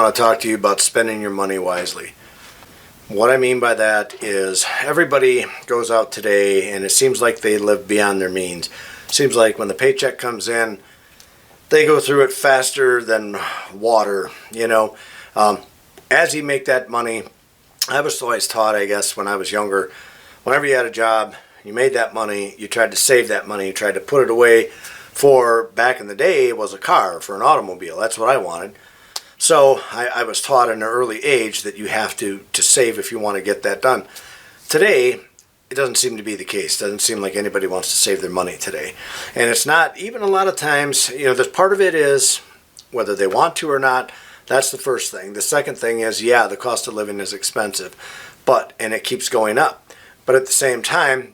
want to talk to you about spending your money wisely. What I mean by that is everybody goes out today and it seems like they live beyond their means. It seems like when the paycheck comes in, they go through it faster than water, As you make that money, I was always taught, I guess, when I was younger, whenever you had a job, you made that money, you tried to save that money, you tried to put it away for, back in the day, it was a car, for an automobile. That's what I wanted. So I was taught at an early age that you have to save if you want to get that done. Today, it doesn't seem to be the case. It doesn't seem like anybody wants to save their money today. And it's not, even a lot of times, there's part of it is whether they want to or not. That's the first thing. The second thing is, the cost of living is expensive, and it keeps going up. But at the same time,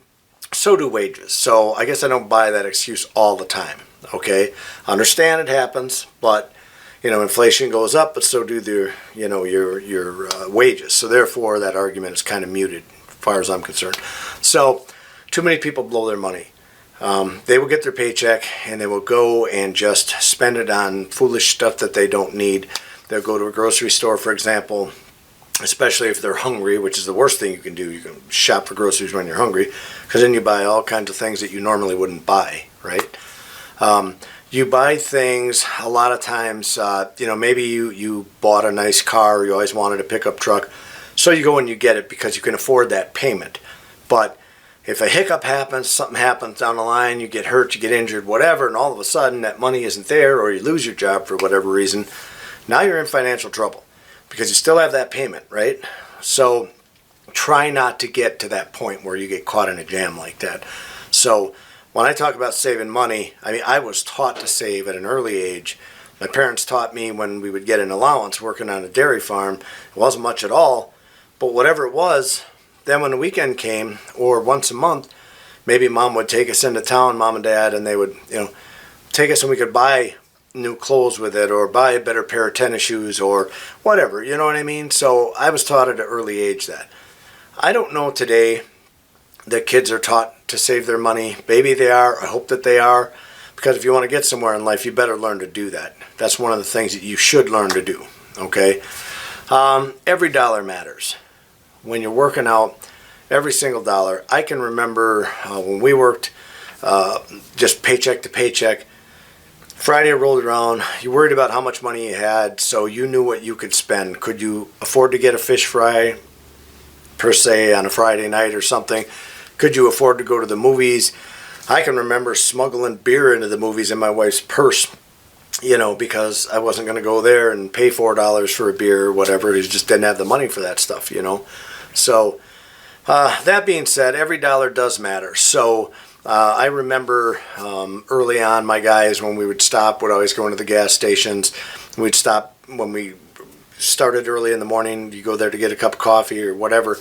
so do wages. So I guess I don't buy that excuse all the time. Okay, I understand it happens, but inflation goes up, but so do your wages. So therefore, that argument is kind of muted, as far as I'm concerned. So, too many people blow their money. They will get their paycheck and they will go and just spend it on foolish stuff that they don't need. They'll go to a grocery store, for example, especially if they're hungry, which is the worst thing you can do. You can shop for groceries when you're hungry, because then you buy all kinds of things that you normally wouldn't buy, right? You buy things a lot of times, maybe you bought a nice car, you always wanted a pickup truck, so you go and you get it because you can afford that payment. But if a hiccup happens, something happens down the line, you get hurt, you get injured, whatever, and all of a sudden that money isn't there, or you lose your job for whatever reason, now you're in financial trouble because you still have that payment, right? So try not to get to that point where you get caught in a jam like that. So when I talk about saving money, I was taught to save at an early age. My parents taught me when we would get an allowance working on a dairy farm. It wasn't much at all, but whatever it was, then when the weekend came, or once a month, maybe mom would take us into town, mom and dad, and they would, take us and we could buy new clothes with it, or buy a better pair of tennis shoes, or whatever, you know what I mean? So I was taught at an early age that. I don't know today that kids are taught to save their money. Maybe they are. I hope that they are. Because if you want to get somewhere in life, you better learn to do that. That's one of the things that you should learn to do. Okay? Every dollar matters. When you're working out, every single dollar. I can remember when we worked just paycheck to paycheck. Friday rolled around. You worried about how much money you had, so you knew what you could spend. Could you afford to get a fish fry, per se, on a Friday night or something? Could you afford to go to the movies? I can remember smuggling beer into the movies in my wife's purse, because I wasn't going to go there and pay $4 for a beer or whatever. I just didn't have the money for that stuff, So that being said, every dollar does matter. So I remember early on, my guys, when we would stop, would always go into the gas stations. We'd stop when we started early in the morning. You go there to get a cup of coffee or whatever.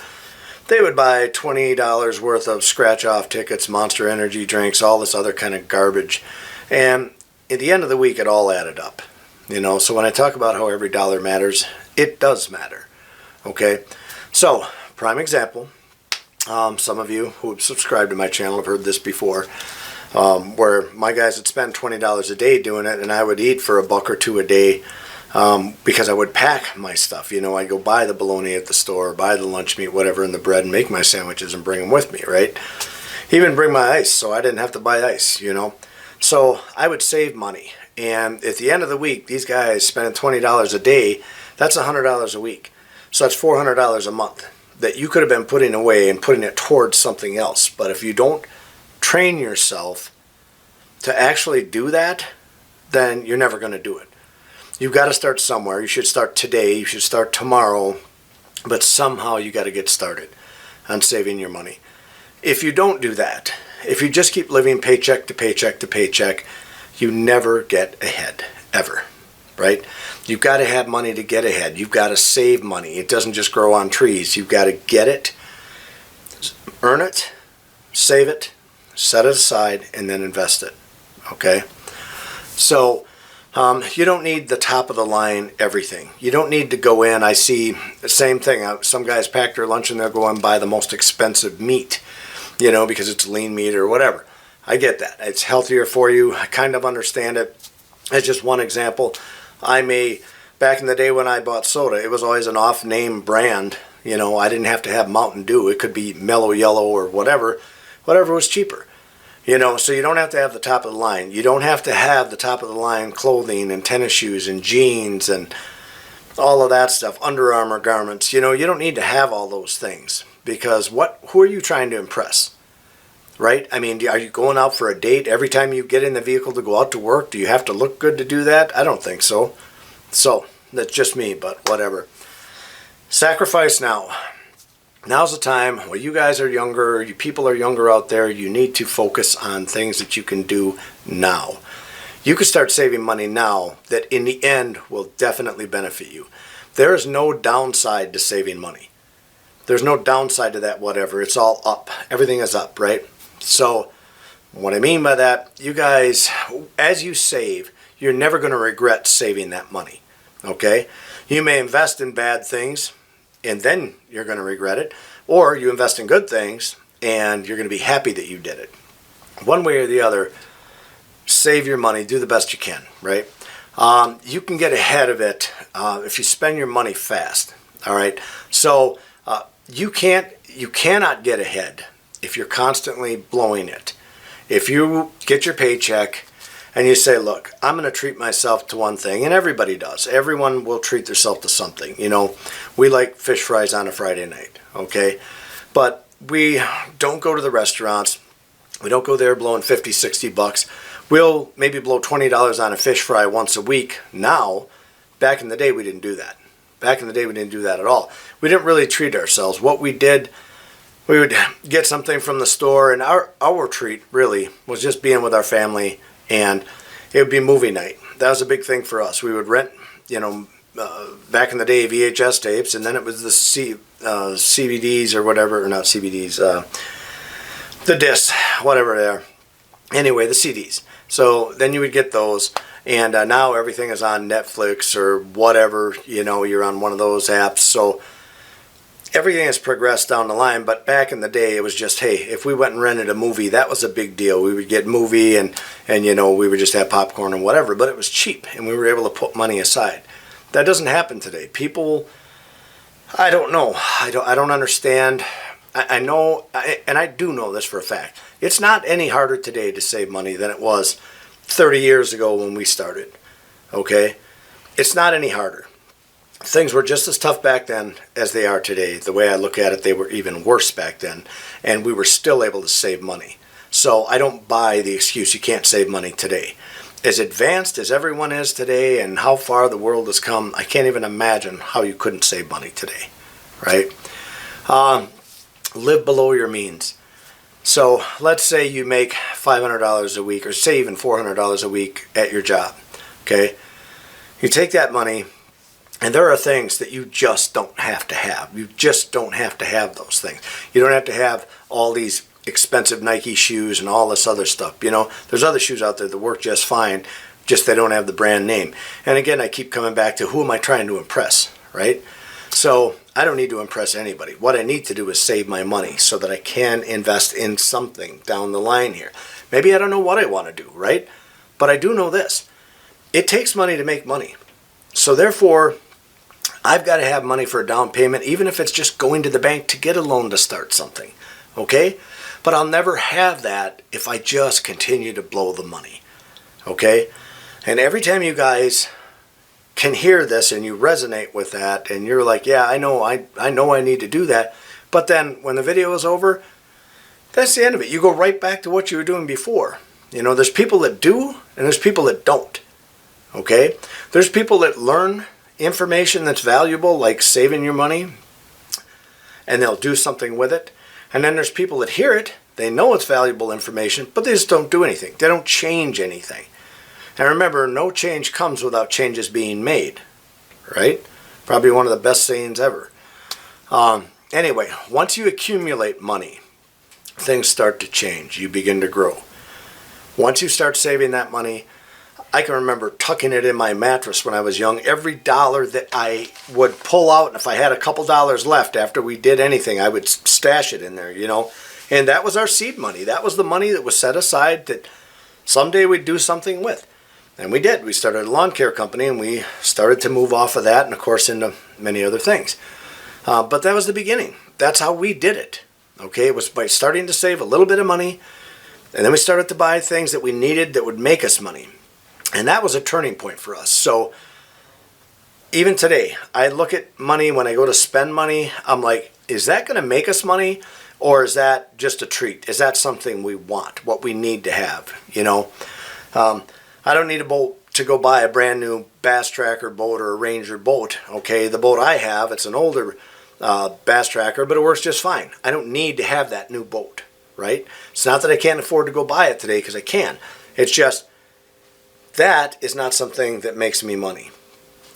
They would buy $20 worth of scratch-off tickets, Monster Energy drinks, all this other kind of garbage. And at the end of the week, it all added up. So when I talk about how every dollar matters, it does matter. Okay? So, prime example, some of you who have subscribed to my channel have heard this before, where my guys would spend $20 a day doing it, and I would eat for $1 or $2 a day. Because I would pack my stuff, I'd go buy the bologna at the store, buy the lunch meat, whatever, and the bread, and make my sandwiches and bring them with me, right? Even bring my ice, so I didn't have to buy ice, So I would save money, and at the end of the week, these guys spending $20 a day, that's $100 a week. So that's $400 a month that you could have been putting away and putting it towards something else. But if you don't train yourself to actually do that, then you're never going to do it. You've got to start somewhere. You should start today. You should start tomorrow. But somehow you got to get started on saving your money. If you don't do that, if you just keep living paycheck to paycheck to paycheck, you never get ahead, ever, right? You've got to have money to get ahead. You've got to save money. It doesn't just grow on trees. You've got to get it, earn it, save it, set it aside, and then invest it, okay? So you don't need the top of the line everything. You don't need to go in. I see the same thing. Some guys pack their lunch and they'll go and buy the most expensive meat, because it's lean meat or whatever. I get that. It's healthier for you. I kind of understand it. As just one example, I may Back in the day when I bought soda, it was always an off-name brand. You know, I didn't have to have Mountain Dew. It could be Mellow Yellow or whatever was cheaper. You know, so you don't have to have the top of the line. You don't have to have the top of the line clothing and tennis shoes and jeans and all of that stuff, Under Armour garments. You know, you don't need to have all those things, because who are you trying to impress? Right? I mean, are you going out for a date every time you get in the vehicle to go out to work? Do you have to look good to do that? I don't think so. So, that's just me, but whatever. Sacrifice now. Now's the time. When you guys are younger, you people are younger out there, you need to focus on things that you can do now. You can start saving money now that in the end will definitely benefit you. There is no downside to saving money. There's no downside to that whatever. It's all up. Everything is up, right? So what I mean by that, you guys, as you save, you're never going to regret saving that money. Okay? You may invest in bad things and then you're going to regret it. Or you invest in good things and you're going to be happy that you did it. One way or the other, save your money, do the best you can, right? You can get ahead of it if you spend your money fast, all right? So you cannot get ahead if you're constantly blowing it. If you get your paycheck and you say, look, I'm going to treat myself to one thing, and everybody does. Everyone will treat themselves to something. You know, we like fish fries on a Friday night, okay? But we don't go to the restaurants. We don't go there blowing 50, 60 bucks. We'll maybe blow $20 on a fish fry once a week now. Back in the day, we didn't do that. Back in the day, we didn't do that at all. We didn't really treat ourselves. What we did, we would get something from the store, and our treat really was just being with our family, and it would be movie night. That was a big thing for us. We would rent, you know, back in the day, VHS tapes, and then it was the CVDs or whatever, or not CVDs, the discs, whatever they are. Anyway, the CDs. So then you would get those, and now everything is on Netflix or whatever, you know, you're on one of those apps. So everything has progressed down the line, but back in the day it was just, hey, if we went and rented a movie, that was a big deal. We would get movie and you know, we would just have popcorn and whatever, but it was cheap and we were able to put money aside. That doesn't happen today. People, I don't know. I don't understand. I know, and I do know this for a fact. It's not any harder today to save money than it was 30 years ago when we started, okay? It's not any harder. Things were just as tough back then as they are today. The way I look at it, they were even worse back then, and we were still able to save money. So I don't buy the excuse you can't save money today. As advanced as everyone is today and how far the world has come, I can't even imagine how you couldn't save money today, right? Live below your means. So let's say you make $500 a week, or say even $400 a week at your job, okay? You take that money, and there are things that you just don't have to have. You just don't have to have those things. You don't have to have all these expensive Nike shoes and all this other stuff. You know, there's other shoes out there that work just fine, just they don't have the brand name. And again, I keep coming back to who am I trying to impress, right? So I don't need to impress anybody. What I need to do is save my money so that I can invest in something down the line here. Maybe I don't know what I want to do, right? But I do know this. It takes money to make money. So therefore, I've got to have money for a down payment, even if it's just going to the bank to get a loan to start something, okay? But I'll never have that if I just continue to blow the money, okay? And every time you guys can hear this and you resonate with that and you're like, yeah, I know I need to do that, but then when the video is over, that's the end of it. You go right back to what you were doing before. You know, there's people that do and there's people that don't, okay? There's people that learn information that's valuable, like saving your money, and they'll do something with it. And then there's people that hear it, they know it's valuable information, but they just don't do anything. They don't change anything. And remember, no change comes without changes being made, right? Probably one of the best sayings ever. Anyway, once you accumulate money, things start to change. You begin to grow. Once you start saving that money, I can remember tucking it in my mattress when I was young. Every dollar that I would pull out, and if I had a couple dollars left after we did anything, I would stash it in there, you know. And that was our seed money. That was the money that was set aside that someday we'd do something with. And we did. We started a lawn care company, and we started to move off of that and, of course, into many other things. But that was the beginning. That's how we did it. Okay, it was by starting to save a little bit of money, and then we started to buy things that we needed that would make us money. And that was a turning point for us. So even today, I look at money when I go to spend money. I'm like, is that going to make us money, or is that just a treat? Is that something we want, what we need to have? You know, I don't need a boat to go buy a brand new Bass Tracker boat or a Ranger boat. Okay, the boat I have, it's an older Bass Tracker, but it works just fine. I don't need to have that new boat, right? It's not that I can't afford to go buy it today, because I can. It's just that is not something that makes me money.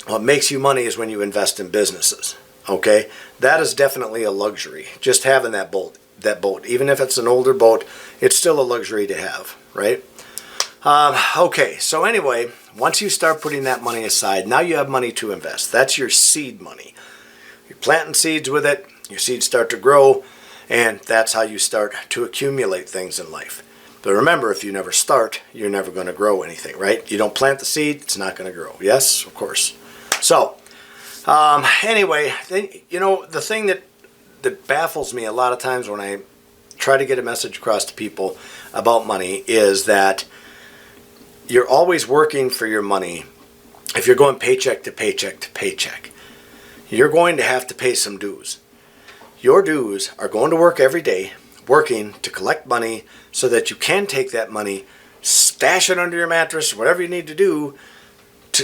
What makes you money is when you invest in businesses. Okay, that is definitely a luxury. Just having that boat, even if it's an older boat, it's still a luxury to have, right? Okay, so anyway, once you start putting that money aside, now you have money to invest. That's your seed money. You're planting seeds with it, your seeds start to grow, and that's how you start to accumulate things in life. But remember, if you never start, you're never going to grow anything, right? You don't plant the seed, it's not going to grow. Yes, of course. So, anyway, you know, the thing that baffles me a lot of times when I try to get a message across to people about money is that you're always working for your money. If you're going paycheck to paycheck to paycheck, you're going to have to pay some dues. Your dues are going to work every day, working to collect money so that you can take that money, stash it under your mattress, whatever you need to do,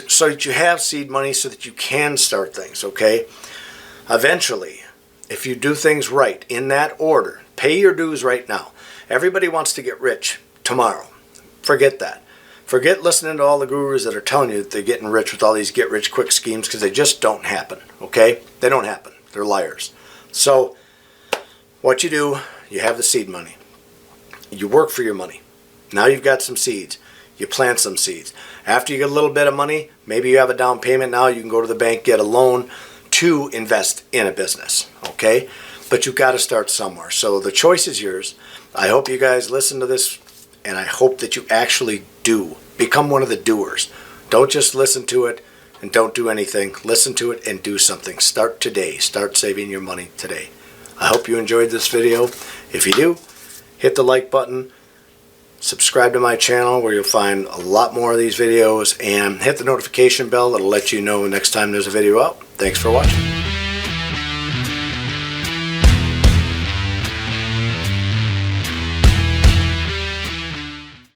so that you have seed money so that you can start things, okay? Eventually, if you do things right in that order, pay your dues right now. Everybody wants to get rich tomorrow. Forget that. Forget listening to all the gurus that are telling you that they're getting rich with all these get-rich-quick schemes, because they just don't happen, okay? They don't happen. They're liars. So what you do, you have the seed money. You work for your money. Now you've got some seeds. You plant some seeds. After you get a little bit of money, maybe you have a down payment now, you can go to the bank, get a loan to invest in a business, okay? But you've got to start somewhere. So the choice is yours. I hope you guys listen to this, and I hope that you actually do. Become one of the doers. Don't just listen to it and don't do anything. Listen to it and do something. Start today. Start saving your money today. I hope you enjoyed this video. If you do, hit the like button. Subscribe to my channel where you'll find a lot more of these videos, and hit the notification bell that'll let you know next time there's a video out. Thanks for watching.